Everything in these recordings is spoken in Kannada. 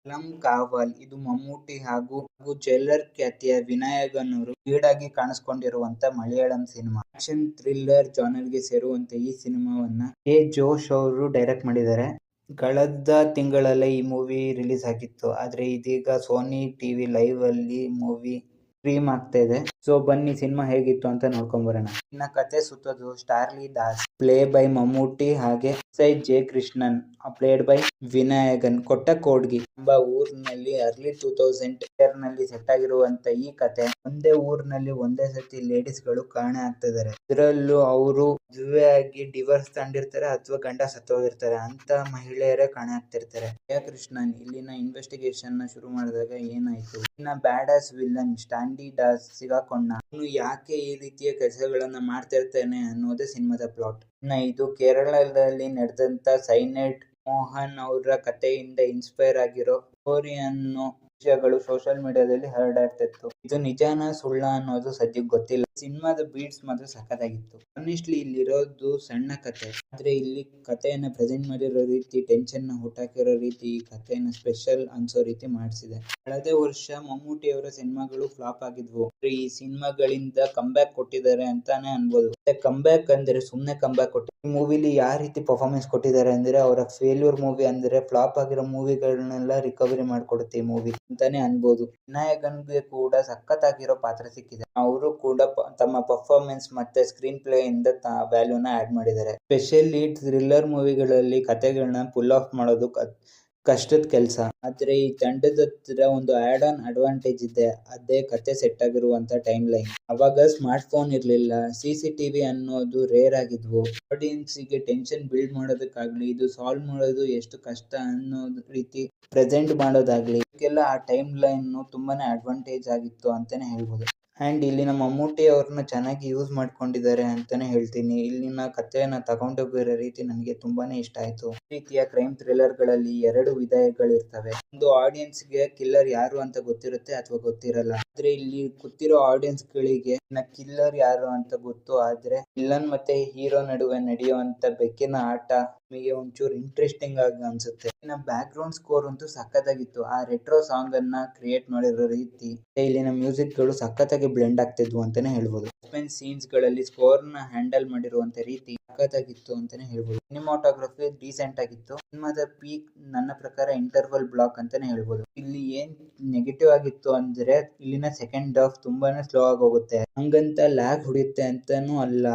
ಅಲಂ ಕಾವಲ್ ಇದು ಮಮ್ಮೂಟಿ ಹಾಗೂ ಜೈಲರ್ ಖ್ಯಾತಿಯ ವಿನಾಯಕನ್ ಅವರು ಲೀಡ್ ಆಗಿ ಕಾಣಿಸಿಕೊಂಡಿರುವಂತ ಮಲಯಾಳಂ ಸಿನಿಮಾ. ಆಕ್ಷನ್ ಥ್ರಿಲ್ಲರ್ ಜಾನರ್ಗೆ ಸೇರುವಂತ ಈ ಸಿನಿಮಾವನ್ನ ಜೋಶ್ ಅವರು ಡೈರೆಕ್ಟ್ ಮಾಡಿದ್ದಾರೆ. ಕಳೆದ ತಿಂಗಳಲ್ಲೇ ಈ ಮೂವಿ ರಿಲೀಸ್ ಆಗಿತ್ತು. ಆದ್ರೆ ಇದೀಗ ಸೋನಿ ಟಿವಿ ಲೈವ್ ಅಲ್ಲಿ ಮೂವಿ ಸ್ಟ್ರೀಮ್ ಆಗ್ತಾ ಇದೆ. ಸೊ ಬನ್ನಿ ಸಿನಿಮಾ ಹೇಗಿತ್ತು ಅಂತ ನೋಡ್ಕೊಂಡ್ ಬರೋಣ. ಇನ್ನ ಕತೆ ಸುತ್ತೋದು ಸ್ಟಾರ್ಲಿ ದಾಸ್ ಪ್ಲೇ ಬೈ ಮಮ್ಮೂಟಿ ಹಾಗೆ ಜೆ ಕೃಷ್ಣನ್ ಪ್ಲೇಡ್ ಬೈ ವಿನಾಯಕನ್ ಕೊಟ್ಟಕೋಡ್ಗಿ ಎಂಬ ಊರಿನಲ್ಲಿ ಅರ್ಲಿ 2000 ನಲ್ಲಿ ಸೆಟ್ ಆಗಿರುವಂತ ಈ ಕತೆ ಒಂದೇ ಊರಿನಲ್ಲಿ ಒಂದೇ ಸತಿ ಲೇಡೀಸ್ ಗಳು ಕಾಣೆ ಆಗ್ತಿದ್ದಾರೆ. ಇದರಲ್ಲೂ ಅವರು ಮದುವೆ ಆಗಿ ಡಿವೋರ್ಸ್ ತಗೊಂಡಿರ್ತಾರೆ ಅಥವಾ ಗಂಡ ಸತ್ತೋಗಿರ್ತಾರೆ ಅಂತ ಮಹಿಳೆಯರೇ ಕಾಣೆ ಆಗ್ತಿರ್ತಾರೆ. ಜೆ ಕೃಷ್ಣನ್ ಇಲ್ಲಿನ ಇನ್ವೆಸ್ಟಿಗೇಷನ್ ನ ಶುರು ಮಾಡಿದಾಗ ಏನಾಯ್ತು, ಇನ್ನ ಬ್ಯಾಡ್ ಆಸ್ ವಿಲನ್ ಸ್ಟಾರ್ಲಿ ದಾಸ್ ಸಿಗಾಕೊಂಡ, ಅವನು ಯಾಕೆ ಈ ರೀತಿಯ ಕೆಲಸಗಳನ್ನ ಮಾಡ್ತಿರ್ತಾನೆ ಅನ್ನೋದೇ ಸಿನಿಮಾದ ಪ್ಲಾಟ್. ಇನ್ನ ಇದು ಕೇರಳದಲ್ಲಿ ನಡೆದಂತ ಸೈನೆಟ್ ಮೋಹನ್ ಅವರ ಕಥೆಯಿಂದ ಇನ್ಸ್ಪೈರ್ ಆಗಿರೋ ಸ್ಟೋರಿ ಅನ್ನೋ ವಿಷಯಗಳು ಸೋಷಿಯಲ್ ಮೀಡಿಯಾದಲ್ಲಿ ಹರಡಾಡ್ತಿತ್ತು. ಇದು ನಿಜಾನ ಸುಳ್ಳ ಅನ್ನೋದು ಸದ್ಯಕ್ಕೆ ಗೊತ್ತಿಲ್ಲ. ಸಿನಿಮಾದ ಬೀಟ್ಸ್ ಮಾತ್ರ ಸಖತ್ತಾಗಿತ್ತು. ಆನೆಸ್ಟ್ಲಿ ಇಲ್ಲಿರೋದು ಸಣ್ಣ ಕತೆ, ಆದ್ರೆ ಇಲ್ಲಿ ಕಥೆಯನ್ನ ಪ್ರೆಸೆಂಟ್ ಮಾಡಿರೋ ರೀತಿ, ಟೆನ್ಷನ್ ನ ಹುಟ್ಟಾಕಿರೋ ರೀತಿ ಈ ಕಥೆಯನ್ನ ಸ್ಪೆಷಲ್ ಅನ್ಸೋ ರೀತಿ ಮಾಡಿಸಿದೆ. ಕಳೆದ ವರ್ಷ ಮಮ್ಮೂಟಿ ಅವರ ಸಿನಿಮಾಗಳು ಫ್ಲಾಪ್ ಆಗಿದ್ವು. ಈ ಸಿನಿಮಾಗಳಿಂದ ಕಂಬ್ಯಾಕ್ ಕೊಟ್ಟಿದ್ದಾರೆ ಅಂತಾನೆ ಅನ್ಬೋದು. ಕಂಬ್ಯಾಕ್ ಅಂದ್ರೆ ಸುಮ್ನೆ ಕಂಬ್ಯಾಕ್ ಕೊಟ್ಟಿದ್ದಾರೆ. ಈ ಮೂವಿಲಿ ಯಾವ ರೀತಿ ಪರ್ಫಾರ್ಮೆನ್ಸ್ ಕೊಟ್ಟಿದ್ದಾರೆ ಅಂದ್ರೆ ಅವರ ಫೇಲ್ಯೂರ್ ಮೂವಿ ಅಂದ್ರೆ ಫ್ಲಾಪ್ ಆಗಿರೋ ಮೂವಿಗಳನ್ನೆಲ್ಲ ರಿಕವರಿ ಮಾಡ್ಕೊಡುತ್ತೆ ಈ ಮೂವಿ ಅಂತಾನೆ ಅನ್ಬೋದು. ವಿನಾಯಕನ್ಗೆ ಕೂಡ ಸಖತ್ತಾಗಿರೋ ಪಾತ್ರ ಸಿಕ್ಕಿದೆ. ಅವರು ಕೂಡ ತಮ್ಮ ಪರ್ಫಾರ್ಮೆನ್ಸ್ ಮತ್ತೆ ಸ್ಕ್ರೀನ್ ಪ್ಲೇ ಇಂದ ವ್ಯಾಲ್ಯೂನ ಆಡ್ ಮಾಡಿದ್ದಾರೆ. ಸ್ಪೆಷಲಿ ಥ್ರಿಲ್ಲರ್ ಮೂವಿಗಳಲ್ಲಿ ಕಥೆಗಳನ್ನ ಪುಲ್ ಆಫ್ ಮಾಡೋದು ಕಷ್ಟದ ಕೆಲಸ. ಆದ್ರೆ ಈ ತಂಡದ ಹತ್ರ ಒಂದು ಆಡ್ ಆನ್ ಅಡ್ವಾಂಟೇಜ್ ಇದೆ, ಅದೇ ಕತೆ ಸೆಟ್ ಆಗಿರುವಂತ ಟೈಮ್ ಲೈನ್. ಅವಾಗ ಸ್ಮಾರ್ಟ್ ಫೋನ್ ಇರ್ಲಿಲ್ಲ, CCTV ಅನ್ನೋದು ರೇರ್ ಆಗಿದ್ವು. ಆಡಿಯನ್ಸ್ ಗೆ ಟೆನ್ಷನ್ ಬಿಲ್ಡ್ ಮಾಡೋದಕ್ಕಾಗ್ಲಿ, ಇದು ಸಾಲ್ವ್ ಮಾಡೋದು ಎಷ್ಟು ಕಷ್ಟ ಅನ್ನೋ ರೀತಿ ಪ್ರೆಸೆಂಟ್ ಮಾಡೋದಾಗ್ಲಿ, ಇದಕ್ಕೆಲ್ಲ ಆ ಟೈಮ್ ಲೈನ್ ತುಂಬಾನೇ ಅಡ್ವಾಂಟೇಜ್ ಆಗಿತ್ತು ಅಂತಾನೆ ಹೇಳ್ಬೋದು. ಅಂಡ್ ಇಲ್ಲಿನ ಮಮ್ಮೂಟಿ ಅವ್ರನ್ನ ಚೆನ್ನಾಗಿ ಯೂಸ್ ಮಾಡ್ಕೊಂಡಿದ್ದಾರೆ ಅಂತಾನೆ ಹೇಳ್ತೀನಿ. ಇಲ್ಲಿನ ಕಥೆಯನ್ನ ತಗೊಂಡೋಗಿರೋ ರೀತಿ ನನಗೆ ತುಂಬಾನೇ ಇಷ್ಟ ಆಯ್ತು. ಈ ರೀತಿಯ ಕ್ರೈಮ್ ಥ್ರಿಲ್ಲರ್ ಗಳಲ್ಲಿ ಎರಡು ವಿಧಗಳಿರ್ತವೆ. ಒಂದು ಆಡಿಯನ್ಸ್ ಗೆ ಕಿಲ್ಲರ್ ಯಾರು ಅಂತ ಗೊತ್ತಿರುತ್ತೆ ಅಥವಾ ಗೊತ್ತಿರಲ್ಲ. ಆದ್ರೆ ಇಲ್ಲಿ ಗೊತ್ತಿರೋ ಆಡಿಯನ್ಸ್ ಗಳಿಗೆ ಕಿಲ್ಲರ್ ಯಾರು ಅಂತ ಗೊತ್ತು. ಆದ್ರೆ ವಿಲನ್ ಮತ್ತೆ ಹೀರೋ ನಡುವೆ ನಡೆಯುವಂತ ಬೆಕ್ಕಿನ ಆಟ ನಮಗೆ ಒಂಚೂರು ಇಂಟ್ರೆಸ್ಟಿಂಗ್ ಆಗಿ ಅನ್ಸುತ್ತೆ. ಇನ್ನ ಬ್ಯಾಕ್ ಗ್ರೌಂಡ್ ಸ್ಕೋರ್ ಅಂತೂ ಸಖತ್ತಾಗಿತ್ತು. ಆ ರೆಟ್ರೋ ಸಾಂಗ್ ಅನ್ನ ಕ್ರಿಯೇಟ್ ಮಾಡಿರೋ ರೀತಿ, ಇಲ್ಲಿನ ಮ್ಯೂಸಿಕ್ ಗಳು ಸಖತ್ತಾಗಿ ಬ್ಲೆಂಡ್ ಆಗ್ತಿದ್ವು ಅಂತಾನೆ ಹೇಳ್ಬೋದು. ಸಸ್ಪೆನ್ಸ್ ಸೀನ್ಸ್ ಗಳಲ್ಲಿ ಸ್ಕೋರ್ ನ ಹ್ಯಾಂಡಲ್ ಮಾಡಿರುವಂತ ರೀತಿ ಸಖತ್ತಾಗಿತ್ತು ಅಂತಾನೆ ಹೇಳ್ಬೋದು. ಸಿನಿಮಾಟೋಗ್ರಫಿ ಡೀಸೆಂಟ್ ಆಗಿತ್ತು. ಸಿನಿಮಾದ ಪೀಕ್ ನನ್ನ ಪ್ರಕಾರ ಇಂಟರ್ವಲ್ ಬ್ಲಾಕ್ ಅಂತಾನೆ ಹೇಳ್ಬೋದು. ಇಲ್ಲಿ ಏನ್ ನೆಗೆಟಿವ್ ಆಗಿತ್ತು ಅಂದ್ರೆ ಇಲ್ಲಿನ ಸೆಕೆಂಡ್ ಹಾಫ್ ತುಂಬಾನೇ ಸ್ಲೋ ಆಗಿ ಹೋಗುತ್ತೆ. ಹಂಗಂತ ಲ್ಯಾಗ್ ಹೊಡೆಯುತ್ತೆ ಅಂತಾನೂ ಅಲ್ಲ,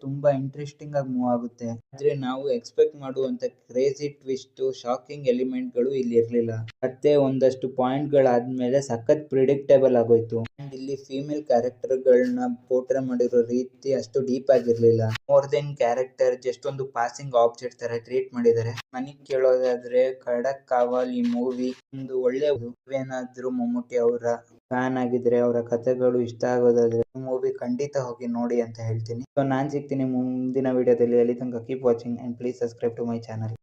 ತುಂಬಾ ಇಂಟ್ರೆಸ್ಟಿಂಗ್ ಆಗಿ ಮೂವ್ ಆಗುತ್ತೆ. ಆದ್ರೆ ನಾವು ಎಕ್ಸ್ಪೆಕ್ಟ್ ಮಾಡುವಂತ ಕ್ರೇಜಿ ಟ್ವಿಸ್ಟ್, ಶಾಕಿಂಗ್ ಎಲಿಮೆಂಟ್ ಗಳು ಇಲ್ಲಿ ಇರ್ಲಿಲ್ಲ. ಮತ್ತೆ ಒಂದಷ್ಟು ಪಾಯಿಂಟ್ ಗಳಾದ್ಮೇಲೆ ಸಖತ್ ಪ್ರಿಡಿಕ್ಟೇಬಲ್ ಆಗೋಯ್ತು. ಅಂಡ್ ಇಲ್ಲಿ ಫೀಮೇಲ್ ಕ್ಯಾರೆಕ್ಟರ್ ಗಳನ್ನ ಪೋರ್ಟ್ರೇ ಮಾಡಿರೋ ರೀತಿ ಅಷ್ಟು ಡೀಪ್ ಆಗಿರ್ಲಿಲ್ಲ. ಮೋರ್ ದೆನ್ ಕ್ಯಾರೆಕ್ಟರ್, ಜಸ್ಟ್ ಒಂದು ಪಾಸಿಂಗ್ ಆಬ್ಜೆಕ್ಟ್ ತರ ಟ್ರೀಟ್ ಮಾಡಿದ್ದಾರೆ. ನನಗ್ ಕೇಳೋದಾದ್ರೆ ಖಡಕ್ ಕಾವಲ್ ಈ ಮೂವಿ ಒಂದು ಒಳ್ಳೆ, ಏನಾದ್ರೂ ಮಮ್ಮೂಟಿ ಅವರ ಫ್ಯಾನ್ ಆಗಿದ್ರೆ, ಅವರ ಕಥೆಗಳು ಇಷ್ಟ ಆಗೋದಾದ್ರೆ ಮೂವಿ ಖಂಡಿತ ಹೋಗಿ ನೋಡಿ ಅಂತ ಹೇಳ್ತೀನಿ. ಸೊ ನಾನ್ ಸಿಗ್ತೀನಿ ಮುಂದಿನ ವಿಡಿಯೋದಲ್ಲಿ. ಅಲ್ಲಿ ತನಕ keep watching and please subscribe to my channel.